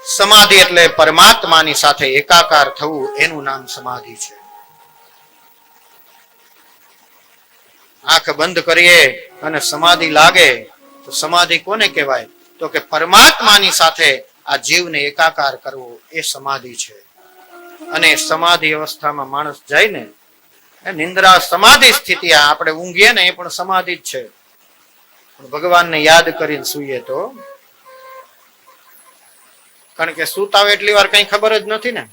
સમાધિ એટલે પરમાત્માની સાથે એકાકાર થવું, એનું નામ સમાધિ છે. આંખ બંધ કરીએ અને સમાધિ લાગે તો સમાધિ કોને કહેવાય? તો કે પરમાત્માની સાથે આ જીવને એકાકાર કરવો એ સમાધિ છે. અને સમાધિ અવસ્થામાં માણસ જાય ને, નિંદ્રા સમાધિ સ્થિતિ, આપણે ઊંઘીએ ને એ પણ સમાધિ જ છે. પણ ભગવાનને યાદ કરીને સૂઈએ તો, કારણ કે સૂતા હોય એટલી વાર કઈ ખબર જ નથી ને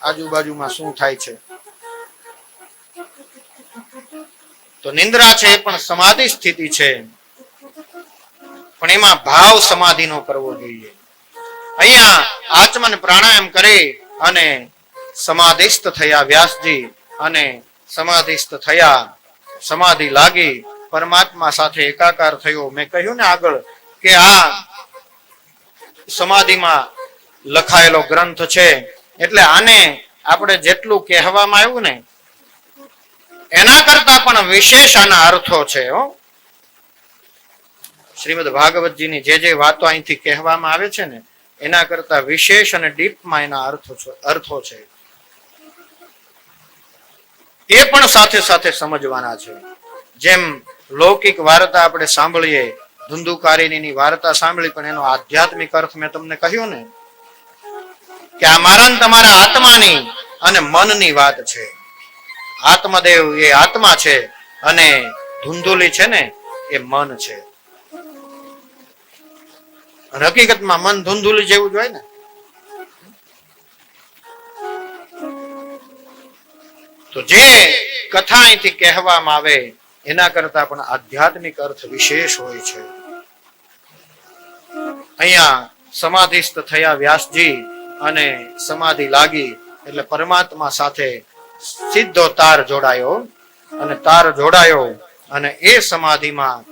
આજુબાજુમાં શું થાય છે. તો નિંદ્રા છે એ પણ સમાધિ સ્થિતિ છે, પણ એમાં ભાવ સમાધિ નો કરવો જોઈએ. અહીંયા આચમન પ્રાણાયામ કરી અને સમાધિસ્થ થયા વ્યાસજી, અને સમાધિસ્થ થયા, સમાધિ લાગી, પરમાત્મા સાથે એકાકાર થયો. મેં કહ્યું ને આગળ કે આ સમાધિમાં લખાયેલો ગ્રંથ છે, એટલે આને આપણે જેટલું કહેવામાં આવ્યું ને એના કરતા પણ વિશેષ આના અર્થો છે. શ્રીમદ ભાગવતજીની જે વાતો અહીંથી કહેવામાં આવે છે ને એના કરતા વિશેષ અને ડીપમાં એના અર્થો છે. એ પણ સાથે સાથે સમજવાના છે. જેમ લૌકિક વાર્તા આપણે સાંભળીએ, ધુંધુકારીની વાર્તા સાંભળી, પણ એનો આધ્યાત્મિક અર્થ મેં તમને કહ્યું ને કે આ મારા તમારા આત્માની અને મનની વાત છે. આત્મદેવ એ આત્મા છે અને ધુંધુલી છે ને એ મન છે. હકીકતમાં મન ધુંધુલી જેવું જ હોય ને. તો જે કથા અહીંથી કહેવામાં આવે એના કરતા પણ આધ્યાત્મિક અર્થ વિશેષ હોય છે. અહીંયા સમાધિસ્થ થયા વ્યાસજી અને સમાધિ લાગી એટલે પરમાત્મા સાથે સીધો તાર જોડાયો, અને તાર જોડાયો અને એ સમાધિમાં